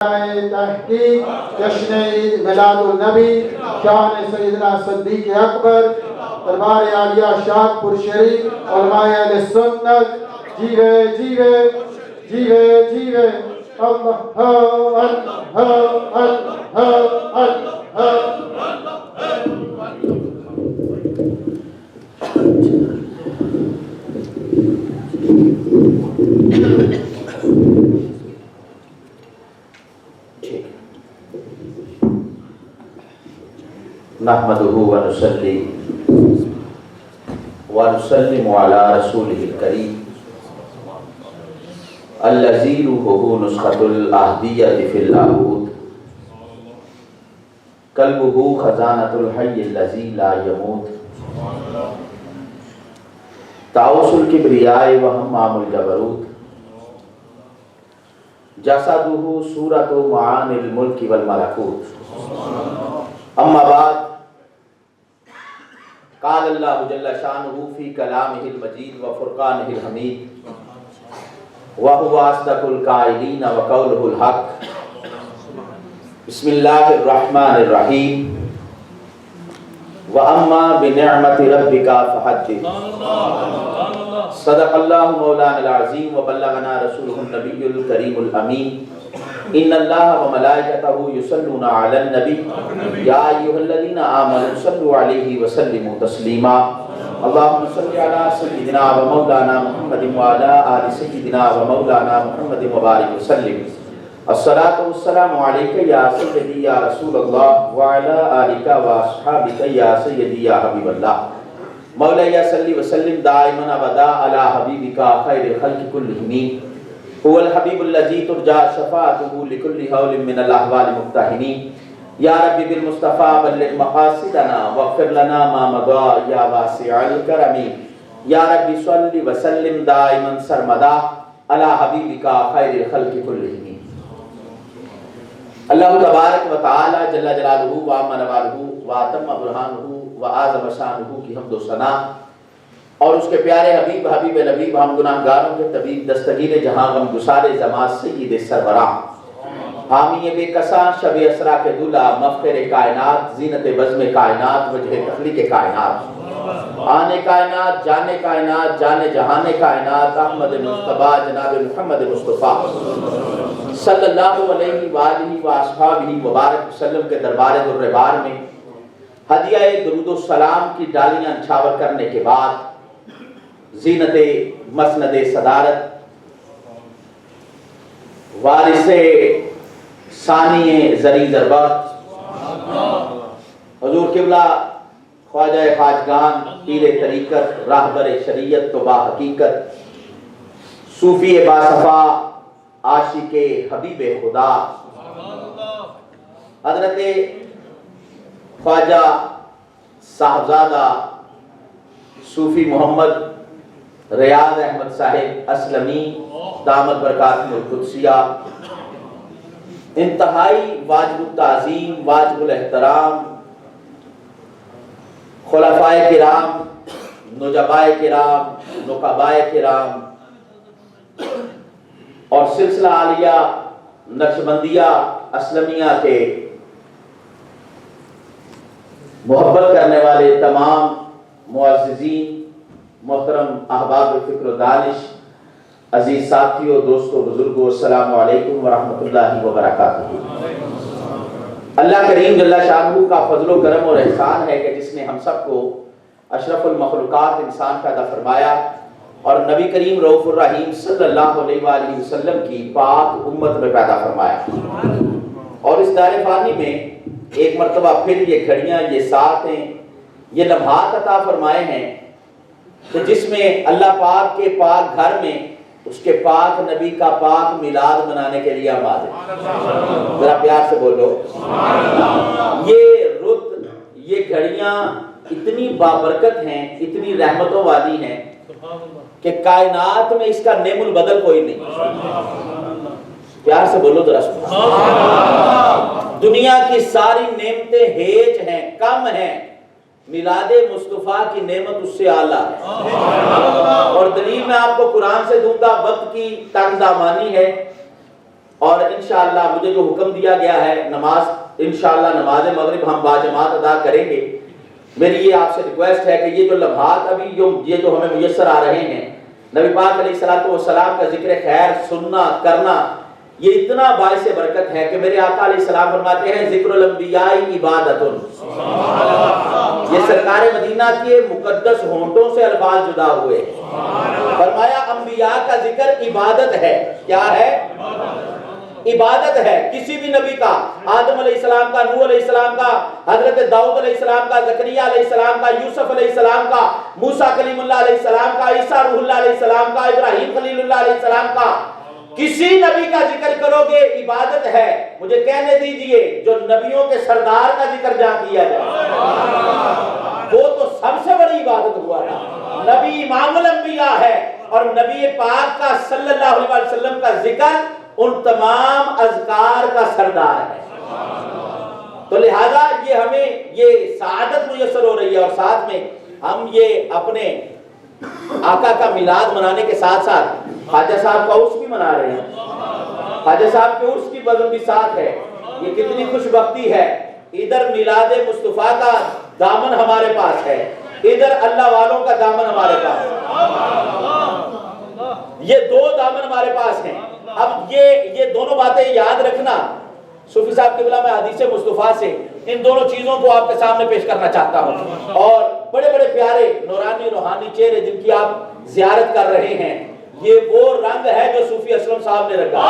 تحقیق جشن عید میلاد النبی شان سیدنا صدیق اکبر دربار عالیہ شادپور شریف علماء اہل سنت جیوے جیوے جیوے جیوے اللہ اللہ اللہ اللہ نحمده ونصلي ونسلم على رسوله الكريم الذي روحه نسخة الأهدية في اللاهوت قلبه خزانة الحي الذي لا يموت طاووس الكبرياء وهمام الجبروت جسده صورة معاني الملك والملكوت اما بعد قال اللہ جل شانہ فی کلامہ المجید وفرقانہ الحمید وہو اصدق القائلین وقولہ الحق بسم اللہ الرحمن الرحیم واما بنعمت ربک فحدث صدق اللہ مولانا العظیم وبلغنا رسولہ النبی الکریم الامین ان اللہ وملائکتہ یصلون علی النبی یا ایھا الذین آمنوا صلوا علیہ وسلموا تسلیما اللہم صل علی سیدنا و مولانا محمد وعلی آل سیدنا و مولانا محمد وبارک وسلم الصلاۃ والسلام علیک یا سیدی یا رسول اللہ وعلی آلک واصحابک یا سیدی یا حبیب اللہ مولاي صلی وسلم دائما ابدا علی حبیبک خیر الخلق کلہم هو الحبیب الذی ترجى شفاعته لكل حول من الاحوال مبتهنین یا رب بالمصطفى بلغ مقاصدنا واغفر لنا ما مضى یا واسع الکرم یا رب صل وسلم دائما سرمدا علی حبیبک خیر الخلق کلہم اللہ تبارک و تعالی جل جلالہ وعم نوالہ واتم برہانہ وعظم شانہ کی حمد و ثنا اور اس کے پیارے حبیب حبیب نبی ہم گناہگاروں کے طبیب دستگیر جہاں غم گسار زمان سید سربراہ حامی بے کساں شب اسرا کے دلہ مفخر کائنات زینت بزم کائنات وجہ تخلیق کائنات آنے کائنات جانے جہان کائنات احمد مصطفیٰ جناب محمد مصطفیٰ صلی اللہ علیہ وآلہ وآصحابہ وبارک وسلم کے دربار دربار میں ہدیہ درود و سلام کی ڈالیاں نچھاور کرنے کے بعد زینت مسند صدارت وارث ثانی زری ضربت حضور قبلہ خواجہ خواجگان پیر طریقت راہبر شریعت تو با حقیقت صوفی باصفا عاشق حبیب خدا حضرت خواجہ صاحبزادہ صوفی محمد ریاض احمد صاحب اسلمی دامت برکاتہ القدسیہ انتہائی واجب التعظیم واجب الاحترام خلفائے کرام نجبائے کرام نقبائے کرام اور سلسلہ عالیہ نقشبندیہ اسلمیہ کے محبت کرنے والے تمام معززین محترم احباب فکر و دانش عزیز ساتھیوں دوستوں بزرگوں السلام علیکم ورحمۃ اللہ وبرکاتہ اللہ کریم جل شانہ کا فضل و کرم اور احسان ہے کہ جس نے ہم سب کو اشرف المخلوقات انسان پیدا فرمایا اور نبی کریم رؤوف الرحیم صلی اللہ علیہ وآلہ وسلم کی پاک امت میں پیدا فرمایا اور اس دار فانی میں ایک مرتبہ پھر یہ گھڑیاں یہ ساتھ ہیں یہ لمحات عطا فرمائے ہیں کہ جس میں اللہ پاک کے پاک گھر میں اس کے پاک نبی کا پاک میلاد منانے کے لیے آماد ہے ذرا پیار سے بولو یہ رت یہ گھڑیاں اتنی بابرکت ہیں اتنی رحمتوں والی ہیں کہ کائنات میں اس کا نعم البدل کوئی نہیں پیار سے بولو ذرا سبحان اللہ دنیا کی ساری نعمتیں ہیج ہیں کم ہیں میلاد مصطفیٰ کی نعمت اس سے اعلیٰ ہے اور دلیل میں آپ کو قرآن سے دوں گا، وقت کی تنگ دامانی ہے اور انشاءاللہ مجھے جو حکم دیا گیا ہے نماز انشاءاللہ نماز مغرب ہم باجماعت ادا کریں گے. میری یہ آپ سے ریکویسٹ ہے کہ یہ جو لمحات ابھی یہ جو ہمیں میسر آ رہے ہیں نبی پاک علیہ السلام کا ذکر خیر سننا کرنا یہ اتنا باعث برکت ہے کہ میرے آقا علیہ السلام فرماتے ہیں ذکر الانبیاء عبادت. یہ سرکار مدینہ کے مقدس ہونٹوں سے الفاظ جدا ہوئے. فرمایا انبیاء کا ذکر عبادت ہے. کیا ہے؟ عبادت ہے. کسی بھی نبی کا، آدم علیہ السلام کا، نوح علیہ السلام کا، حضرت داؤد علیہ السلام کا، زکریا علیہ السلام کا، یوسف علیہ السلام کا، موسیٰ کلیم اللہ علیہ السلام کا، عیسیٰ روح اللہ علیہ السلام کا، ابراہیم خلیل اللہ علیہ السلام کا، کسی نبی کا ذکر کرو گے عبادت ہے. مجھے کہنے دیجئے جو نبیوں کے سردار کا ذکر جہاں کیا جائے وہ تو سب سے بڑی عبادت ہوا نا. نبی امام الانبیاء ہے اور نبی پاک کا صلی اللہ علیہ وسلم کا ذکر ان تمام اذکار کا سردار ہے. تو لہذا یہ ہمیں یہ سعادت میسر ہو رہی ہے. اور ساتھ میں ہم یہ اپنے آقا کا میلاد منانے کے ساتھ ساتھ خواجہ صاحب کا عرس بھی منا رہے ہیں. خواجہ صاحب کے عرس کی بزم بھی ساتھ ہے. یہ کتنی خوش بختی ہے. ادھر میلاد مصطفیٰ کا دامن ہمارے پاس ہے، ادھر اللہ والوں کا دامن ہمارے پاس ہے. یہ دو دامن ہمارے پاس ہیں. اب یہ دونوں باتیں یاد رکھنا. صوفی صاحب کے بلا میں حدیث مصطفیٰ سے ان دونوں چیزوں کو آپ کے سامنے پیش کرنا چاہتا ہوں. اور بڑے بڑے پیارے نورانی روحانی چہرے جن کی آپ زیارت کر رہے ہیں، یہ وہ رنگ ہے جو صوفی اسلم صاحب نے رکھا.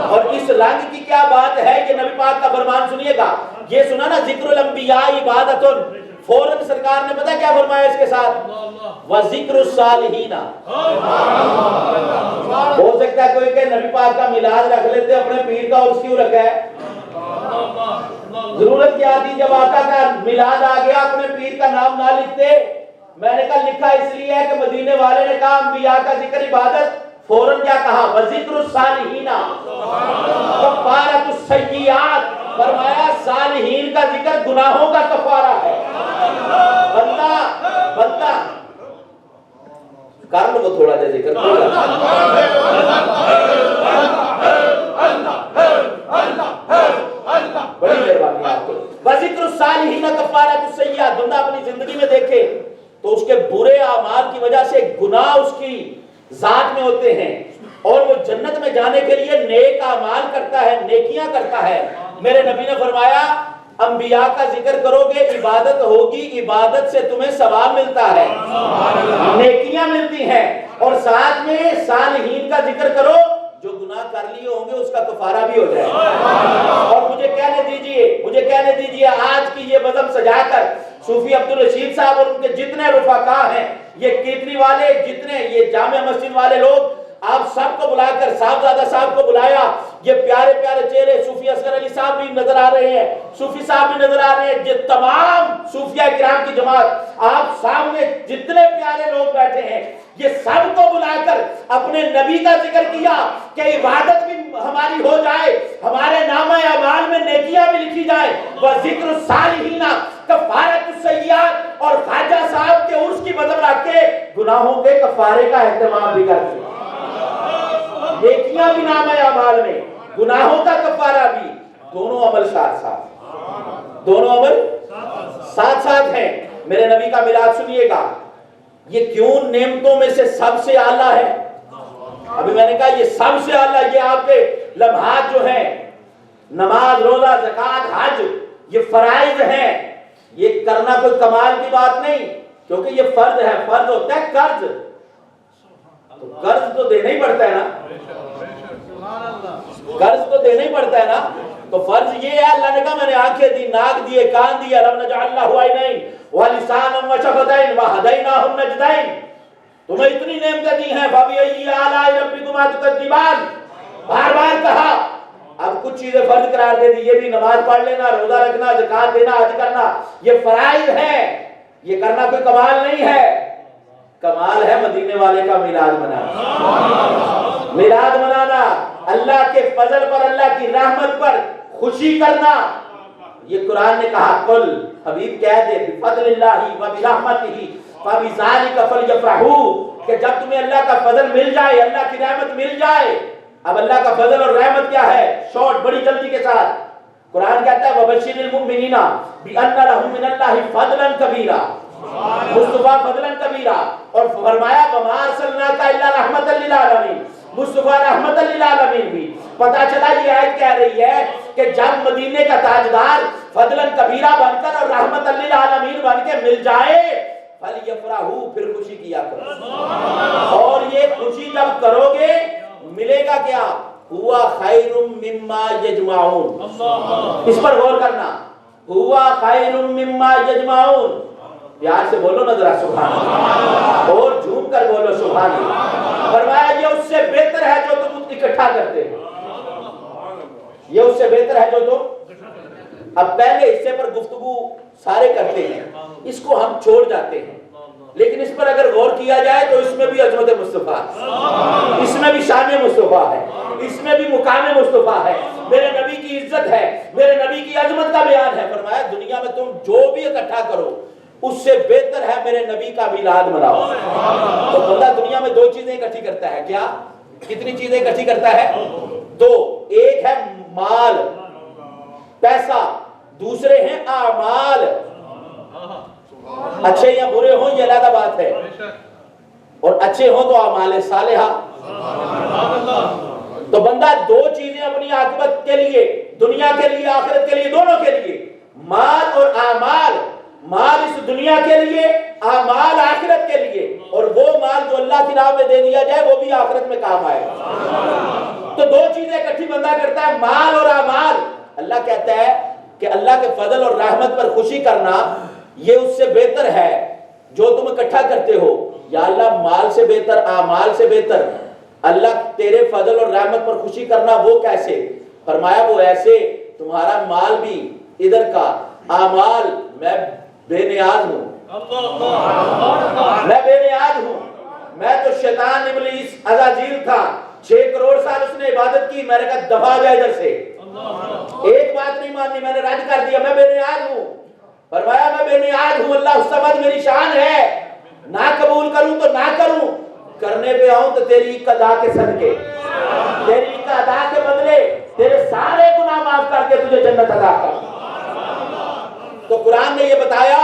اور اس رنگ کی کیا بات ہے، یہ نبی پاک کا فرمان سنیے گا. یہ سنا نا ذکر الانبیاء عبادت، فوراً سرکار نے پتہ کیا فرمایا اس کے ساتھ؟ وَذِكْرُ الصَّالِحِينَ. ہو سکتا ہے کوئی کہ نبی پاک کا میلاد رکھ لیتے اپنے پیر کا عرس کیوں رکھا ہے؟ ضرورت کیا تھی جب آقا کا میلاد آ گیا اپنے پیر کا نام نہ لکھتے؟ میں نے کہا لکھا اس لیے ہے کہ مدینے والے نے کہا انبیاء کا ذکر عبادت، فوراً کیا کہا؟ وَذِكْرُ الصَّالِحِينَ کفارۃ السیئات. فرمایا صالحین کا ذکر گناہوں کا کفارہ ہے. بندہ کر لو وہ تھوڑا جا ذکر. بڑی مہربانی آپ کو. وَذِكْرُ الصَّالِحِينَ کفارۃ السیئات. بندہ اپنی زندگی میں دیکھے تو اس کے برے اعمال کی وجہ سے گناہ اس کی ذات میں ہوتے ہیں اور وہ جنت میں جانے کے لیے نیک اعمال کرتا ہے، نیکیاں کرتا ہے. میرے نبی نے فرمایا انبیاء کا ذکر کرو گے عبادت ہوگی، عبادت سے تمہیں ثواب ملتا ہے، نیکیاں ملتی ہیں. اور ساتھ میں صالحین کا ذکر کرو، جو گناہ کر لیے ہوں گے اس کا کفارہ بھی ہو جائے. اور مجھے کہنے دیجئے آج کی یہ بزم سجا کر صوفی عبدالرشید صاحب اور ان کے جتنے رفقا ہیں، یہ کیتری والے، جتنے یہ جامع مسجد والے لوگ، آپ سب کو بلا کر صاحبزادہ صاحب کو بلایا. یہ پیارے پیارے چہرے صوفی اصغر علی صاحب بھی نظر آ رہے ہیں، صوفی صاحب بھی نظر آ رہے ہیں، یہ تمام صوفیہ کرام کی جماعت آپ سامنے جتنے پیارے لوگ بیٹھے ہیں، یہ سب کو بلا کر اپنے نبی کا ذکر کیا کہ عبادت بھی ہماری ہو جائے، ہمارے نامہ اعمال میں نیکیاں بھی لکھی جائے. وَذِكْرُ الصَّالِحِينَ کفارۃ السیئات. اور خواجہ صاحب کے عرس کی بزم رکھ کے گناہوں کے کفارے کا اہتمام بھی کر دیا. نیکیاں بھی نامہ اعمال میں، گناہوں کا کفارہ بھی. دونوں عمل ساتھ ساتھ ہیں. میرے نبی کا میلاد سنیے گا. یہ کیوں نعمتوں میں سے سب سے اعلیٰ ہے؟ ابھی میں نے کہا یہ سب سے اعلیٰ. یہ آپ کے لمحات جو ہیں، نماز، روزہ، زکوٰۃ، حج، یہ فرائض ہیں. یہ کرنا کوئی کمال کی بات نہیں، کیونکہ یہ فرض ہے. فرض ہوتا ہے قرض، تو قرض تو دینا ہی پڑتا ہے نا. قرض تو دینا ہی پڑتا ہے نا. تو فرض یہ ہے، اللہ نے کہا میں نے آنکھیں دی، ناک دیے، کان دیے، الم نجعل لہ عینین ولسانا وشفتین وہدیناہ النجدین. تمہیں اتنی نعمتیں دی ہیں، فبأی آلاء ربکما تکذبان. بار بار کہا. اب کچھ چیزیں فرض قرار دے دی. یہ بھی نماز پڑھ لینا، روزہ رکھنا، زکوٰۃ دینا، حج کرنا، یہ فرائض ہیں. یہ کرنا کوئی کمال نہیں ہے. کمال ہے مدینے والے کا میلاد منانا. میلاد منانا، اللہ کے فضل پر، اللہ کی رحمت پر خوشی کرنا. یہ قرآن نے کہا قل، حبیب کہہ دے، بفضل اللہ وبرحمتہ فبذلک فلیفرحوا، کہ جب تمہیں اللہ کا فضل مل جائے، اللہ کی رحمت مل جائے اب اللہ کا فضل اور رحمت کیا ہے؟ شارٹ بڑی جلدی کے ساتھ قرآن کہتا ہے وَبَشِّرِ الْمُؤْمِنِينَ بِأَنَّ لَهُم مِّنَ اللَّهِ فَضْلًا كَبِيرًا، مصطفیٰ فضلاً کبیرہ، اور فرمایا وَمَا أَرْسَلْنَاكَ إِلَّا رَحْمَةً لِّلْعَالَمِينَ، مصطفیٰ رحمت للعالمین بھی۔ پتہ چلا یہ آیت کہہ رہی ہے کہ جب مدینے کا تاجدار فضلاً کبیرہ بن کر اور رحمت للعالمین بن کے مل جائے فَلْيَفْرَحُوا، پھر خوشی کیا کرو، اور یہ خوشی جب کرو گے ملے گا کیا؟ ہوا خیر مما یجمعون، اس پر غور کرنا، ہوا خیر مما یجمعون، پیار سے بولو نا ذرا سبحان اللہ، اور جھوم کر بولو سبحان اللہ۔ فرمایا یہ اس سے بہتر ہے جو تم اکٹھا کرتے ہو، یہ اس سے بہتر ہے جو تم۔ اب پہلے حصے پر گفتگو سارے کرتے ہیں، اس کو ہم چھوڑ جاتے ہیں، لیکن اس پر اگر غور کیا جائے تو اس میں بھی عظمت مصطفیٰ، اس میں بھی شان مصطفیٰ ہے، اس میں بھی مقام مصطفیٰ ہے، میرے نبی کی عزت ہے، میرے نبی کی عظمت کا بیان ہے۔ فرمایا دنیا میں تم جو بھی اکٹھا کرو اس سے بہتر ہے میرے نبی کا میلاد مناؤ۔ تو بندہ دنیا میں دو چیزیں اکٹھی کرتا ہے، کیا؟ کتنی چیزیں اکٹھی کرتا ہے؟ دو، ایک ہے مال پیسہ، دوسرے ہیں اعمال، اچھے یا برے ہوں یہ علیحدہ بات ہے، اور اچھے ہوں تو اعمال صالحہ۔ تو بندہ دو چیزیں اپنی عاقبت کے لیے، دنیا کے لیے آخرت کے لیے، دونوں کے لیے، مال اور اعمال، مال اس دنیا کے لیے، اعمال آخرت کے لیے، اور وہ مال جو اللہ کی راہ میں دے دیا جائے وہ بھی آخرت میں کام آئے گا۔ تو دو چیزیں اکٹھی بندہ کرتا ہے، مال اور اعمال۔ اللہ کہتا ہے کہ اللہ کے فضل اور رحمت پر خوشی کرنا یہ اس سے بہتر ہے جو تم اکٹھا کرتے ہو۔ یا اللہ مال سے بہتر، اعمال سے بہتر، اللہ تیرے فضل اور رحمت پر خوشی کرنا وہ کیسے؟ فرمایا وہ ایسے تمہارا مال بھی ادھر کا، اعمال میں بے نیاز ہوں، میں بے نیاز ہوں، میں تو شیطان ابلیس عزازیل تھا، 6 کروڑ سال اس نے عبادت کی، میں نے کہا دفع جائے ادھر سے، ایک بات نہیں ماننی، میں نے رد کر دیا، میں بے نیاز ہوں۔ فرمایا میں بے نیاز ہوں، اللہ الصمد میری شان ہے، نہ قبول کروں تو نہ کروں، کرنے پہ آؤں تو تیری قضا کے صدقے، تیری قضا کے بدلے تیرے سارے گناہ معاف کر کے تجھے جنت عطا کر۔ تو قرآن نے یہ بتایا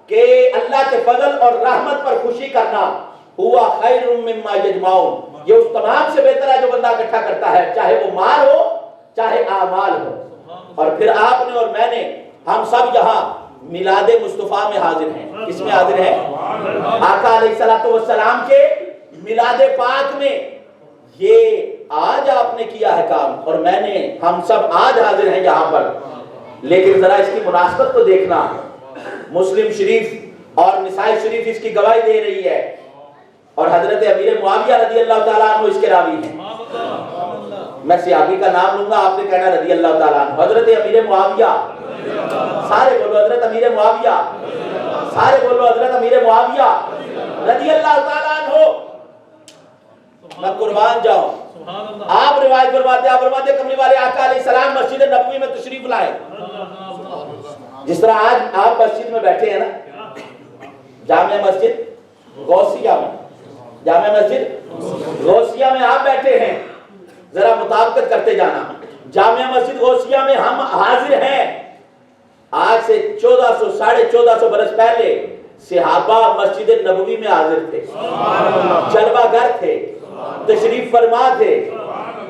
کہ اللہ کے فضل اور رحمت پر خوشی کرنا ہوا خیر مما یجمعون، یہ اس تمام سے بہتر ہے جو بندہ اکٹھا کرتا ہے، چاہے وہ مال ہو چاہے اعمال ہو۔ اور پھر آپ نے اور میں نے، ہم سب یہاں میلاد مصطفیٰ میں حاضر ہیں، کس میں حاضر ہیں؟ آقا علیہ السلام کے میلاد پاک میں۔ یہ آج آپ نے کیا ہے کام اور میں نے، ہم سب آج حاضر ہیں یہاں پر، لیکن ذرا اس کی مناسبت تو دیکھنا، مسلم شریف اور نسائی شریف اس کی گواہی دے رہی ہے، اور حضرت امیر معاویہ رضی اللہ تعالیٰ عنہ اس کے راوی ہیں۔ میں صحابی کا نام لوں گا، آپ نے کہنا رضی اللہ تعالیٰ عنہ۔ حضرت امیر معاویہ، سارے بولو حضرت امیر معاویہ، سارے بولو حضرت امیر معاویہ رضی اللہ تعالیٰ عنہ۔ میں قربان جاؤں، آپ روایت فرماتے کملی والے آقا علیہ السلام مسجد نبوی میں تشریف لائے، جس طرح آج آپ مسجد میں بیٹھے ہیں نا، جامع مسجد غوثیہ میں، جامع مسجد غوثیہ میں آپ بیٹھے ہیں، ذرا مطابقت کرتے جانا، جامع مسجد غوثیہ میں ہم حاضر ہیں۔ آج سے 1400 برس پہلے صحابہ مسجد نبوی میں حاضر تھے، جلوہ گر تھے، تشریف فرما تھے،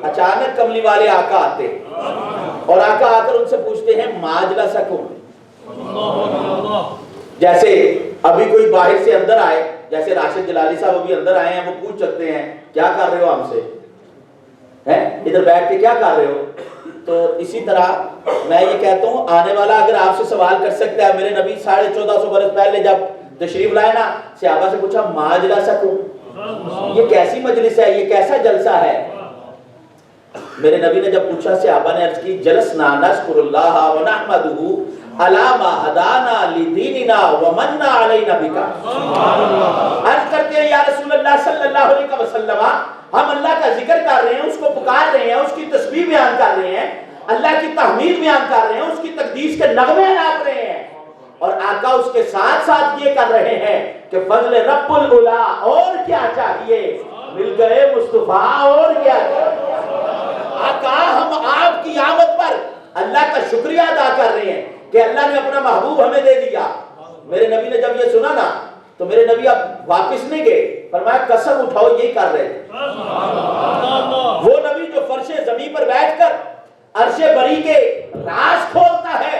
اچانک کملی والے آقا آتے اور آقا آ کر ان سے پوچھتے ہیں ماجلہ سکوں، جیسے ابھی کوئی باہر سے اندر آئے، جیسے راشد جلالی صاحب ابھی اندر آئے ہیں، وہ پوچھ سکتے ہیں کیا کر رہے ہو ہم سے، ادھر بیٹھ کے کیا کر رہے ہو؟ تو اسی طرح میں یہ کہتا ہوں آنے والا اگر آپ سے سوال کر سکتا ہے، میرے نبی 1450 برس پہلے جب تشریف لائے نا، صحابہ سے پوچھا ماجلہ سکوں، یہ کیسی مجلس ہے، یہ کیسا جلسہ ہے؟ میرے نبی نے جب پوچھا، صحابہ نے عرض کی جلسنا نشکر اللہ ونحمدہ علی ما ہدانا لدیننا ومن علینا بکا۔ عرض کرتے ہیں یا رسول اللہ صلی اللہ علیہ وسلم، ہم اللہ کا ذکر کر رہے ہیں، اس کو پکار رہے ہیں، اس کی تسبیح بیان کر رہے ہیں، اللہ کی تحمید بیان کر رہے ہیں، اس کی تقدیس کے نغمے ناپ رہے ہیں، اور آقا اس کے ساتھ ساتھ یہ کر رہے ہیں کہ فضل رب العلا، اور کیا چاہیے، مل گئے مصطفیٰ، اور کیا چاہیے۔ آقا ہم آپ کی آمد پر اللہ کا شکریہ ادا کر رہے ہیں کہ اللہ نے اپنا محبوب ہمیں دے دیا. میرے نبی نے جب یہ سنا نا تو میرے نبی اب واپس نہیں گئے, فرمایا قسم اٹھاؤ یہی کر رہے تھے. وہ نبی جو فرش زمین پر بیٹھ کر عرش بری کے راز کھولتا ہے,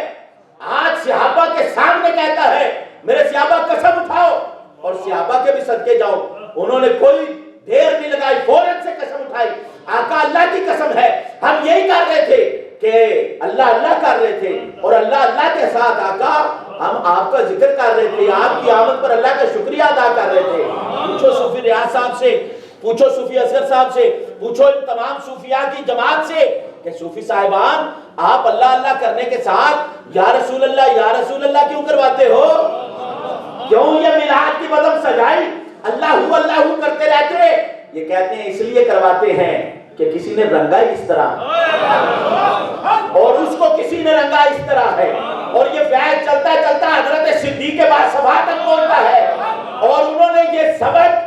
آج صحابہ کے سامنے کہتا ہے میرے صحابہ قسم اٹھاؤ, اور صحابہ کے بھی صدقے جاؤ, انہوں نے کوئی دیر نہیں لگائی, فوراً سے قسم اٹھائی. آقا اللہ کی قسم ہے ہم یہی کر رہے تھے کہ اللہ اللہ کر رہے تھے, اور اللہ اللہ کے ساتھ آقا ہم آپ کا ذکر کر رہے تھے, آپ کی آمد پر اللہ کا شکریہ ادا کر رہے تھے. پوچھو صوفی ریاض صاحب سے, پوچھو صوفی اصغر صاحب سے, پوچھو ان تمام صوفیاء کی جماعت سے کہ صوفی صاحبان آپ اللہ اللہ کرنے کے ساتھ یا رسول اللہ کیوں کرواتے ہو؟ کیوں یہ میلاد کی بزم سجائی, اللہ کرتے رہتے؟ یہ کہتے ہیں اس لیے کرواتے ہیں کہ کسی نے رنگا اس طرح اور اس کو کسی نے رنگا اس طرح ہے, اور یہ فیض چلتا چلتا حضرت صدیق کے بعد صبح تک پہنچتا ہے, اور انہوں نے یہ سبق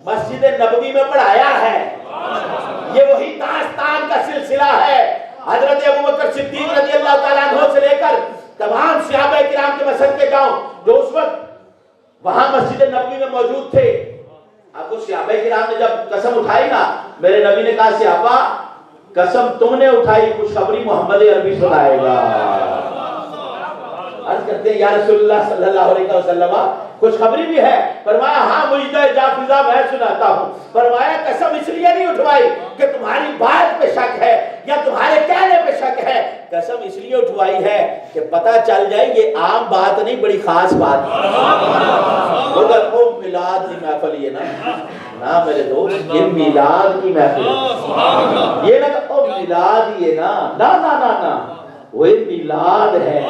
مسجد نبوی میں پڑھایا ہے. یہ وہی داستان کا سلسلہ ہے. حضرت ابوبکر صدیق رضی اللہ تعالیٰ عنہ سے لے کر تمام صحابہ کرام کے مسجد کے جاؤں جو اس وقت وہاں مسجد نبوی میں موجود تھے. اب وہ صحابہ کرام نے جب قسم اٹھائی نا, میرے نبی نے کہا صحابہ قسم تم نے اٹھائی, خوشخبری محمد عربی سنائے گا. عرض کرتے ہیں یا رسول اللہ صلی اللہ علیہ وسلم خوشخبری بھی ہے؟ فرمایا ہاں مجدہ جافزہ میں سناتا ہوں. فرمایا قسم اس لیے نہیں اٹھوائی کہ تمہاری بات پہ شک ہے یا تمہارے کہنے پہ شک ہے, قسم اس لیے اٹھوائی ہے کہ پتہ چل جائے یہ عام بات نہیں, بڑی خاص بات ہے. مگر وہ میلاد کی محفل یہ نا میرے دوست, یہ میلاد کی محفل یہ نہ کہ میلاد یہ نا وہ میلاد ہے.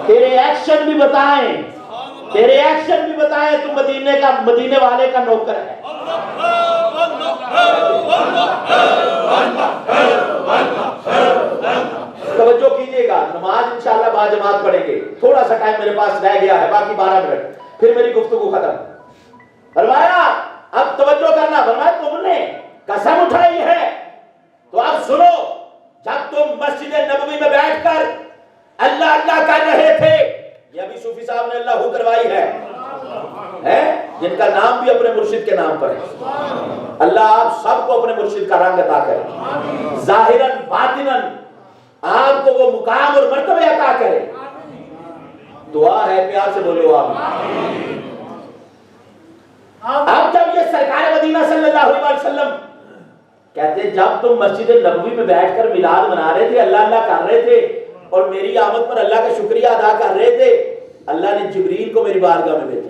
تیرے ایکشن بھی بتائیں, تیرے ایکشن بھی بتائیں تو مدینے والے کا نوکر ہے. توجہ کیجئے گا, نماز انشاءاللہ با جماعت پڑھیں گے. تھوڑا سا ٹائم میرے پاس رہ گیا ہے, باقی 12 منٹ, پھر میری گفتگو ختم. فرمایا اب توجہ کرنا, فرمایا تم نے قسم اٹھائی ہے تو اب سنو, جب تم مسجد نبوی میں بیٹھ کر اللہ اللہ کر رہے تھے, یہ ابھی صوفی صاحب نے اللہ کروائی ہے جن کا نام بھی اپنے مرشد کے نام پر ہے. اللہ آپ سب کو اپنے مرشد کا رنگ عطا کرے, ظاہراً باطناً آپ کو وہ مقام اور مرتبہ عطا کرے. دعا ہے, پیار سے بولو آمین. اب جب یہ سرکار مدینہ صلی اللہ علیہ وسلم کہتے ہیں جب تم مسجد نبوی میں بیٹھ کر میلاد منا رہے تھے, اللہ اللہ کر رہے تھے اور میری آمد پر اللہ کا شکریہ ادا کر رہے تھے, اللہ نے جبریل کو میری بارگاہ میں بھیجا.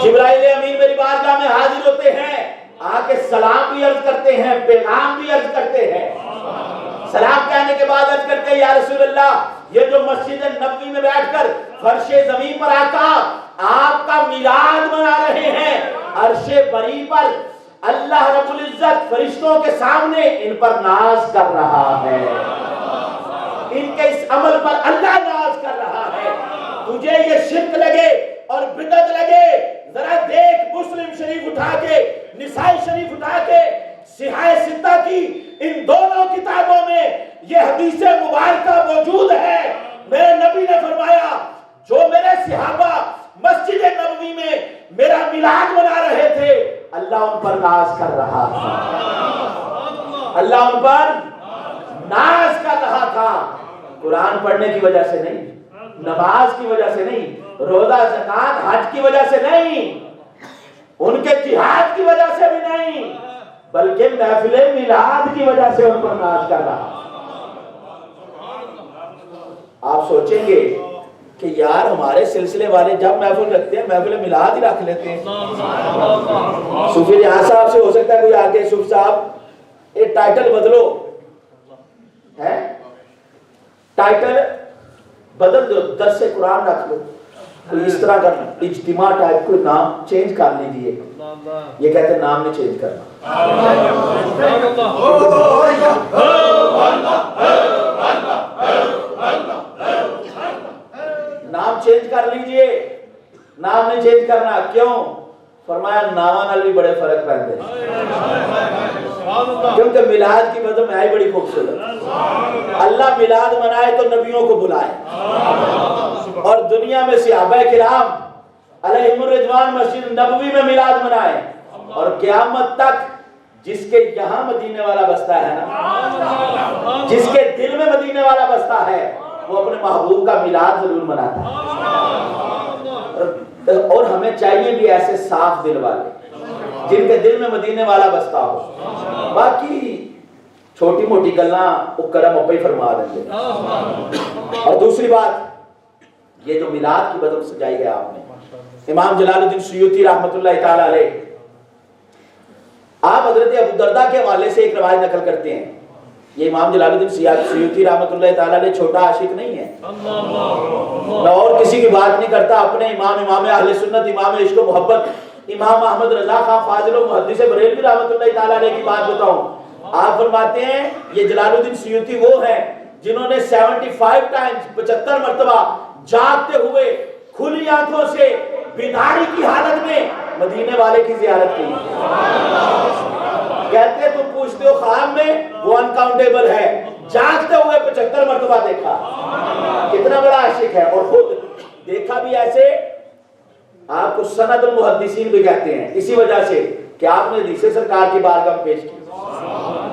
جبرائیل امین میری بارگاہ میں حاضر ہوتے ہیں, آ کے سلام بھی عرض کرتے ہیں, پیغام بھی عرض کرتے ہیں. سلام کہنے کے بعد عرض کرتے ہیں یا رسول اللہ یہ جو مسجد نبوی میں بیٹھ کر فرش زمین پر آقا آپ کا میلاد منا رہے ہیں, عرش بری پر اللہ رب العزت فرشتوں کے سامنے ان پر ناز کر رہا ہے, ان کے اس عمل پر اللہ ناز کر رہا ہے. تجھے یہ شرک لگے اور بدعت لگے, ذرا دیکھ مسلم شریف اٹھا کے, نسائی شریف اٹھا کے, صحیح ستہ کی ان دونوں کتابوں میں یہ حدیث مبارکہ موجود ہے. میرے نبی نے فرمایا جو میرے صحابہ مسجد نبوی میں میرا میلاد منا رہے تھے اللہ ان پر ناز کر رہا تھا, اللہ ان پر ناز کر رہا تھا. قرآن پڑھنے کی وجہ سے نہیں, نماز کی وجہ سے نہیں, روزہ زکات حج کی وجہ سے نہیں, ان کے جہاد کی وجہ سے بھی نہیں, بلکہ محفل میلاد کی وجہ سے ان پر ناز کر رہا. آپ سوچیں گے کہ یار ہمارے سلسلے والے جب محفل رکھتے ہیں محفل میلاد ہی رکھ لیتے ہیں. صوفی ریاض صاحب سے ہو سکتا ہے کوئی آگے صوفی صاحب یہ ٹائٹل بدلو, ہے ٹائٹل بدل دو, درس قرآن رکھ لو, کوئی اس طرح کا اجتماع ٹائپ کوئی نام چینج کر لیجئے. یہ کہتے ہیں نام نہیں چینج کرنا. نام چینج کر لیجئے, نام نہیں چینج کرنا. کیوں؟ فرمایا نامہ نال بھی بڑے فرق پہنتے ہیں. کیونکہ میلاد کی بزم ہے بڑی خوبصورت. اللہ میلاد منائے تو نبیوں کو بلائے اور دنیا میں صحابہ کرام علیہم الرضوان مسجد نبوی میں میلاد منائے اور قیامت تک جس کے یہاں مدینے والا بستا ہے نا, جس کے دل میں مدینے والا بستا ہے, وہ اپنے محبوب کا میلاد ضرور مناتا ہے. اور ہمیں چاہیے بھی ایسے صاف دل والے جن کے دل میں مدینے والا بستا ہو. باقی چھوٹی موٹی گلاں وہ کرم اپے فرما دیں گے. اور دوسری بات, یہ جو میلاد کی بدم سجائی ہے آپ نے, امام جلال الدین سیوطی رحمۃ اللہ تعالی علیہ, آپ حضرت ابو درداء کے حوالے سے ایک روایت نقل کرتے ہیں. یہ امام جلال الدین سیوطی رحمۃ اللہ تعالی علیہ چھوٹا عاشق نہیں ہے, میں اور کسی کی بات نہیں کرتا, اپنے امام اہل سنت, امام عشق و محبت, امام احمد رضا خان فاضل و محدث بریلوی رحمۃ اللہ تعالی علیہ کی بات بتاؤں. آپ فرماتے ہیں یہ جلال الدین سیوطی وہ ہیں جنہوں نے 75 ٹائمز 75 مرتبہ جاگتے ہوئے کھلی آنکھوں سے بیداری کی حالت میں مدینے والے کی زیارت کی. کہتے تم پوچھتے ہو خواب میں, وہ انکاؤنٹیبل ہے, جاگتے ہوئے 75 مرتبہ دیکھا. کتنا بڑا عاشق ہے. اور خود دیکھا بھی ایسے, آپ کو سند المحدثین بھی کہتے ہیں اسی وجہ سے کہ آپ نے حدیث سرکار کی بارگاہ میں پیش کی.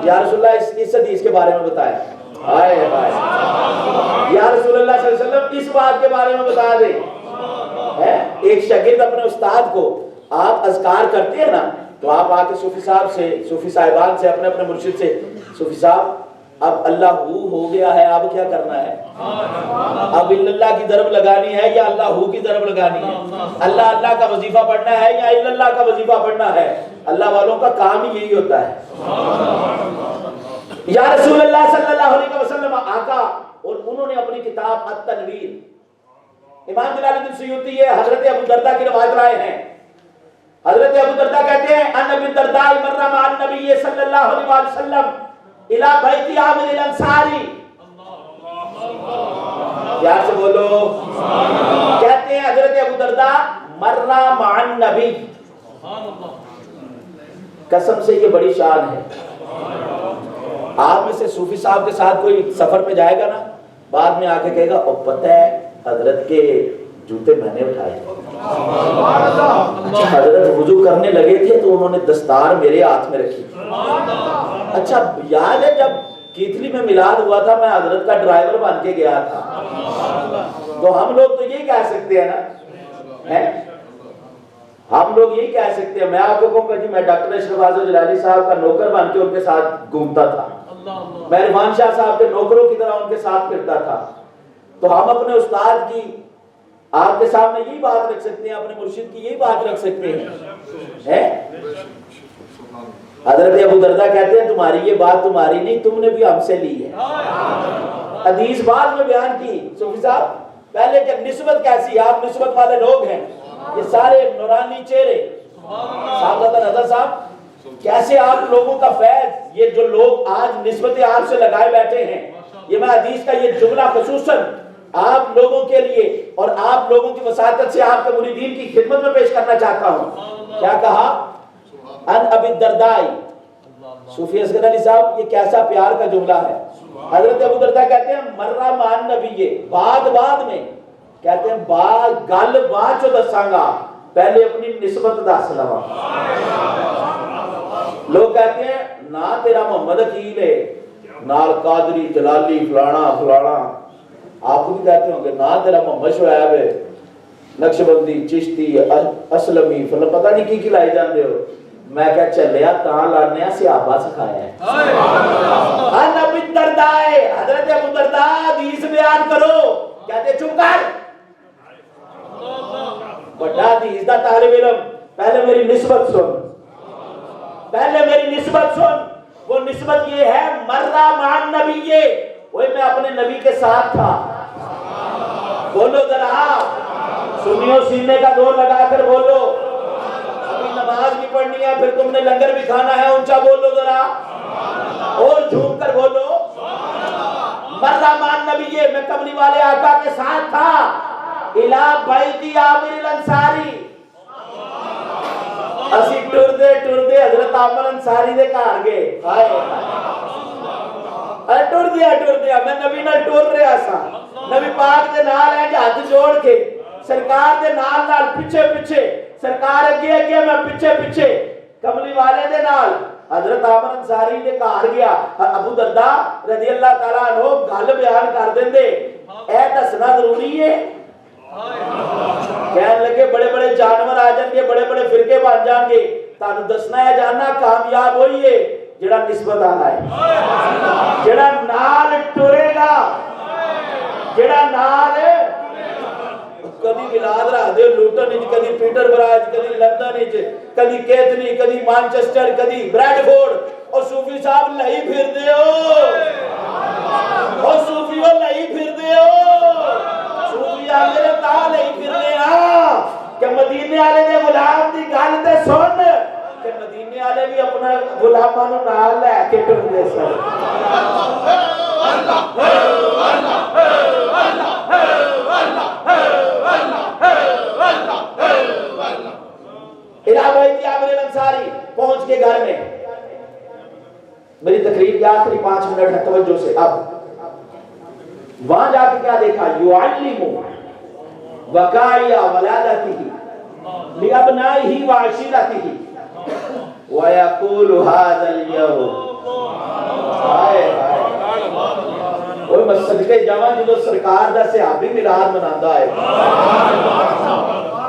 یا رسول اللہ اس حدیث کے بارے میں بتایا, یا رسول اللہ صلی اللہ علیہ وسلم اس بات کے بارے میں بتا دیں. ایک شاگرد اپنے استاد کو آپ اذکار کرتے ہیں نا, تو آپ آ کے صوفی صاحب سے, صوفی صاحبان سے, اپنے اپنے مرشد سے, صوفی صاحب اب اللہ ہو گیا ہے, اب کیا کرنا ہے؟ اب اللہ کی ضرب لگانی ہے یا اللہ ہو کی ضرب لگانی ہے؟ اللہ اللہ کا وظیفہ پڑھنا ہے یا اللہ کا وظیفہ پڑھنا ہے؟ اللہ والوں کا کام ہی یہی ہوتا ہے. یا رسول اللہ صلی اللہ علیہ وسلم آقا. اور انہوں نے اپنی کتاب التنویر, امام جلال الدین سیوطی یہ حضرت ابو درداء کی روایت لائے ہیں. حضرت ابو درداء کہتے ہیں ان ابی الدرداء مر مع النبی صلی اللہ علیہ وسلم الى بیت عامر الانصاری. پیار سے بولو. کہتے ہیں حضرت ابو درداء مر مع النبی, قسم سے یہ بڑی شان ہے. آپ میں سے صوفی صاحب کے ساتھ کوئی سفر پہ جائے گا نا, بعد میں آ کے کہے گا او پتہ ہے حضرت کے جوتے میں نے اٹھائے. اچھا حضرت وضو کرنے لگے تھے تو انہوں نے دستار میرے ہاتھ میں رکھی. اچھا یاد ہے جب کیتلی میں میلاد ہوا تھا, میں حضرت کا ڈرائیور بن کے گیا تھا. تو ہم لوگ تو یہی کہہ سکتے ہیں نا, ہم لوگ یہی کہہ سکتے ہیں. میں آپ کو کہوں گا جی میں ڈاکٹر اشرف اعظم جلالی صاحب کا نوکر بن کے ان کے ساتھ گھومتا تھا, میں عرفان شاہ صاحب کے نوکروں کی طرح ان کے ساتھ پھرتا تھا. تو ہم اپنے استاد کی آپ کے سامنے یہی بات رکھ سکتے ہیں, اپنے مرشد کی یہی بات رکھ سکتے ہیں. حضرت ابو درداء کہتے ہیں تمہاری یہ بات تمہاری نہیں, تم نے بھی ہم سے لی ہے. حدیث بعد میں بیان کی. صوفی صاحب پہلے کہ نسبت کیسی, آپ نسبت والے لوگ ہیں, یہ سارے نورانی چہرے. صاحبزادہ رضا صاحب کیسے آپ لوگوں کا فیض, یہ جو لوگ آج نسبت آپ سے لگائے بیٹھے ہیں, یہ میں حدیث کا یہ جملہ خصوصاً آپ لوگوں کے لیے اور آپ لوگوں کی وساطت سے آپ کے مریدین کی خدمت میں پیش کرنا چاہتا ہوں. کیا کہا؟ ان ابی الدرداء. صوفی اصغر علی صاحب یہ کیسا پیار کا جملہ ہے. حضرت ابو درداء کہتے ہیں مرہ مان نبی, بعد میں کہتے ہیں گل بعد چو دساں گا, پہلے اپنی نسبت دس لواں. لوگ کہتے ہیں نہ تیرا محمد عقیل ہے, نال قادری جلالی فلانا فلانا. آپ بھی کہتے ہوں گے نہ تیرا محمد شعیب ہے, نقشبندی چشتی اسلمی فلاں پتہ نہیں کی لائی جاندے ہو. میں کہا چلیا تاں لانے صحابہ سکھایا ہے. ان ابی الدرداء, حضرت ابو درداء حدیث بیان کرو. کہتے چپ کر, بڑا حدیث دا طالب علم, پہلے میری نسبت سن, پہلے میری نسبت سن. وہ نسبت یہ ہے مرہ مع النبی, وہ میں اپنے نبی کے ساتھ تھا. بولو ذرا, سنیو سینے کا زور لگا کر بولو. ابھی نماز بھی پڑھنی ہے, پھر تم نے لنگر بھی کھانا ہے, اونچا بولو ذرا اور جھوم کر بولو. مرہ مع النبی, میں کملی والے آقا کے ساتھ تھا. الى بیت عامر الانصاری, اسی ٹردے ٹردے حضرت عامر انصاری دے گھر گئے ٹردیا میں نبی نال ٹر رہا سا نبی پاک دے نال ہے ہاتھ جوڑ کے سرکار دے نال نال پیچھے پیچھے سرکار اگے اگے میں پیچھے پیچھے کملی والے دے نال حضرت عامر انصاری دے گھر گیا ابو درداء رضی اللہ تعالیٰ عنہ گل بیان کر دیندے اے دسنا ضروری ہے کہنے لگے بڑے بڑے جانور آ جان گے بڑے بڑے فرقے بن جان گے تانوں دسنا ہے جاننا کامیاب ہوئی ہے جڑا نسبت آنا ہے جڑا نال ٹرے گا جڑا نال کدی ملاد رہا دے لوٹن وچ کدی پیٹر براج کدی لندن وچ کدی کیتنی کدی مانچسٹر کدی بریڈ فورڈ او صوفی صاحب لئی پھر دے او صوفی او لئی پھر دے صوفی آندے تا لئی پھر دے کہ مدینے والے دے غلام دی گل تے سن کہ مدینے والے بھی اپنا غلاماں نوں نال لے کے ٹردے سن الہی عامر انصاری پہنچ کے گھر میں میری تقریر کے آخری 5 منٹ ہے توجہ سے اب وہاں جا کے کیا دیکھا یعلم وقائع ولادتہ لابنائہ وعشیرتہ ویقول ھذا اليوم اوہ میں صدقے جاواں جدو سرکار دا صحابی میلاد مناندا ہے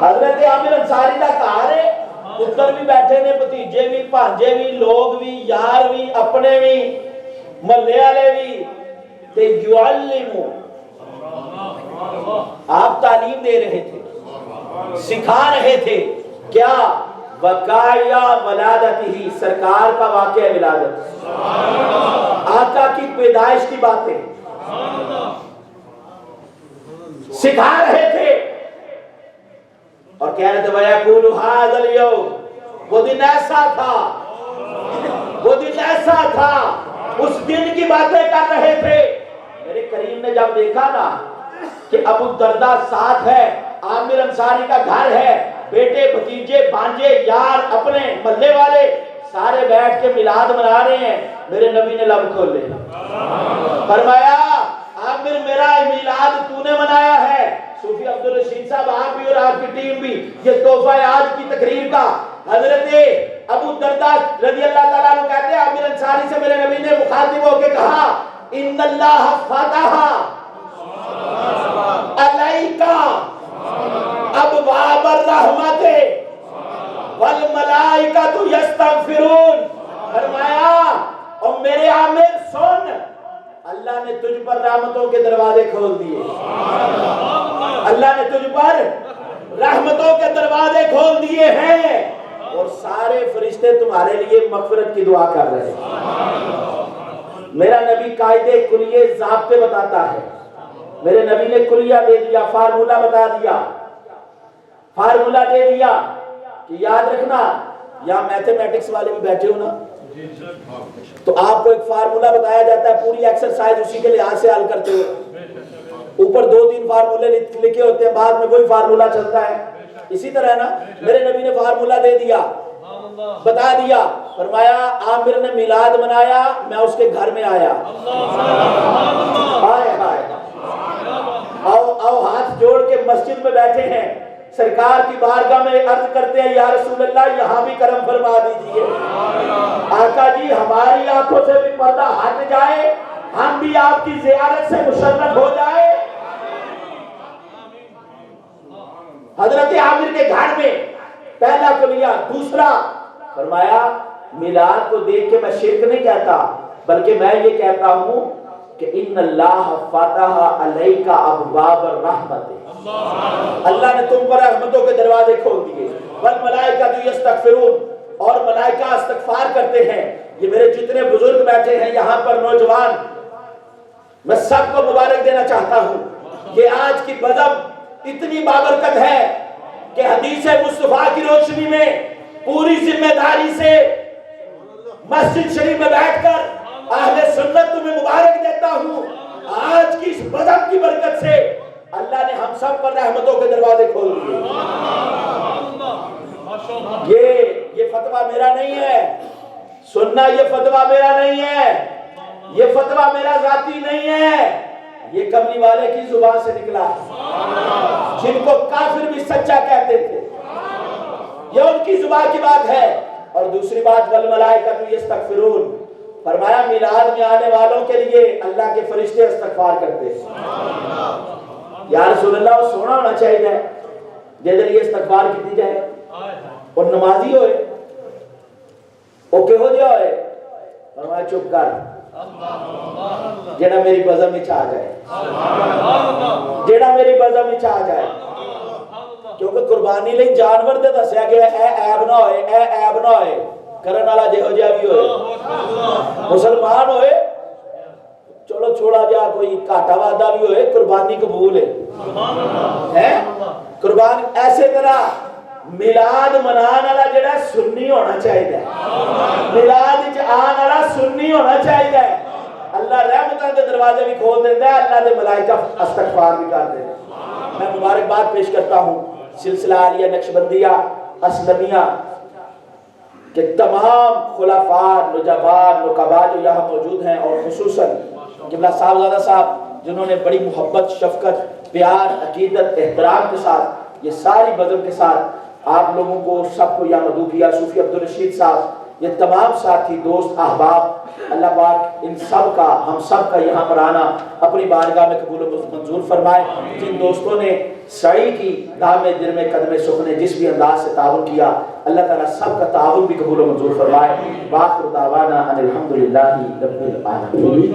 حضرت عامر انصاری دا گھر ہے پتر بھی بیٹھے نے بھتیجے بھی بھانجے بھی لوگ بھی یار بھی اپنے بھی محلے والے بھی تے یعلم آپ تعلیم دے رہے تھے سکھا رہے تھے کیا وقائع ولادتہ سرکار کا واقعہ ولادت آقا کی پیدائش کی باتیں سکھا رہے تھے اور کہہ رہے تھے وَيَقُولُ هَذَا الْيَوْمِ وہ دن ایسا تھا وہ دن ایسا تھا اس دن کی باتیں کر رہے تھے میرے کریم نے جب دیکھا نا کہ ابو درداء ساتھ ہے عامر انصاری کا گھر ہے بیٹے بھتیجے بھانجے یار اپنے محلے والے سارے بیٹھ کے میلاد منا رہے ہیں میرے نبی نے لب کھولے فرمایا عامر میرا میلاد تو نے منایا ہے صوفی عبدالرشید صاحب آپ بھی اور آپ کی ٹیم بھی یہ تحفہ ہے آج کی تقریر کا حضرت ابو درداء رضی اللہ تعالیٰ عنہ کہتے ہیں عامر انصاری سے میرے نبی نے مخاطب ہو کے کہا ان اللہ فتح علیکا ابواب الرحمت والملائکۃ یستغفرون فرمایا اور میرے عامر سن اللہ نے تجھ پر رحمتوں کے دروازے کھول دیے اللہ نے تجھ پر رحمتوں کے دروازے کھول دیے ہیں اور سارے فرشتے تمہارے لیے مغفرت کی دعا کر رہے ہیں میرا نبی قاعدے کلیے ضابطے بتاتا ہے میرے نبی نے کلیہ دے دیا فارمولہ بتا دیا فارمولہ دے دیا کہ یاد رکھنا یہاں میتھمیٹکس والے بھی بیٹھے ہو نا تو آپ کو ایک فارمولہ بتایا جاتا ہے پوری ایکسرسائز اسی کے لحاظ سے حل کرتے ہو اوپر 2-3 فارمولے لکھے ہوتے ہیں بعد میں کوئی فارمولہ چلتا ہے اسی طرح نا میرے نبی نے فارمولہ دے دیا بتا دیا فرمایا عامر نے میلاد منایا میں اس کے گھر میں آیا آئے آئے آؤ ہاتھ جوڑ کے مسجد میں بیٹھے ہیں سرکار کی بارگاہ میں عرض کرتے ہیں یا رسول اللہ یہاں بھی کرم فرما دیجئے آقا جی ہماری آنکھوں سے بھی پردہ ہٹ جائے ہم بھی آپ کی زیارت سے مشرف ہو جائے حضرت عامر کے گھر میں پہلا کلیہ دوسرا فرمایا میلاد کو دیکھ کے میں شرک نہیں کہتا بلکہ میں یہ کہتا ہوں کہ ان اللہ فتح علیک ابواب الرحمت اللہ نے تم پر رحمتوں کے دروازے کھول دیے والملائکۃ یستغفرون اور ملائکہ استغفار کرتے ہیں یہ میرے جتنے بزرگ بیٹھے ہیں یہاں پر نوجوان میں سب کو مبارک دینا چاہتا ہوں کہ آج کی بزم اتنی بابرکت ہے کہ حدیث مصطفیٰ کی روشنی میں پوری ذمہ داری سے مسجد شریف میں بیٹھ کر اہل سنت تمہیں مبارک دیتا ہوں آج کی اس بزم کی برکت سے اللہ نے ہم سب پر رحمتوں کے دروازے کھول دیے میرا نہیں ہے، سننا یہ فتویٰ میرا نہیں ہے، یہ فتویٰ میرا ذاتی نہیں ہے، یہ کملی والے کی زبان سے نکلا ہے، جن کو کافر بھی سچا کہتے تھے، یہ ان کی زبان کی بات ہے۔ اور دوسری بات والملائکۃ یستغفرون، فرمایا میلاد میں آنے والوں کے لیے اللہ کے فرشتے استغفار کرتے ہیں۔ یا رسول اللہ وہ سونا ہونا چاہیے جیسے لیے استغفار کی جائے، اور نمازی ہوئے وہ کہو جا ہوئے، فرمایا چپ کر جیڑا میری بزم میں آ جائے، جیڑا میری بزم میں آ جائے، کیونکہ قربانی لئی جانور دے دسیا گیا اے عیب نہ ہوئے، اے عیب نہ ہوئے، کرن والا جہو جہا بھی ہوئے، مسلمان ہوئے چلو چھوڑا جا کوئی کاٹا وعدہ بھی ہوئے، قربانی قبول ہے، قربان ایسے طرح میلاد منان والا جڑا سنی ہونا چاہیے، میلاد وچ آن والا سنی ہونا چاہیے، اللہ رحمتاں دے دروازے بھی کھول دیتا ہے، اللہ دے ملائکہ استغفار بھی کر دیتے ہیں۔ میں مبارکباد پیش کرتا ہوں سلسلہ عالیہ نقشبندیہ اسلمیہ کہ تمام خلفاء نجباء نقباء جو یہاں موجود ہیں، اور خصوصاً قبلہ صاحبزادہ صاحب جنہوں نے بڑی محبت شفقت پیار عقیدت احترام کے ساتھ یہ ساری بزم کے ساتھ آپ لوگوں کو سب کو یہاں مدعو کیا، صوفی عبدالرشید صاحب، یہ تمام ساتھی دوست احباب، اللہ پاک ان سب کا ہم سب کا یہاں پر آنا اپنی بارگاہ میں قبول و منظور فرمائے۔ جن دوستوں نے سعی کی دام دل میں قدم سخنے جس بھی انداز سے تعاون کیا، اللہ تعالیٰ سب کا تعاون بھی قبول و منظور فرمائے۔ باخر دعوانا ان الحمدللہ رب العالمین۔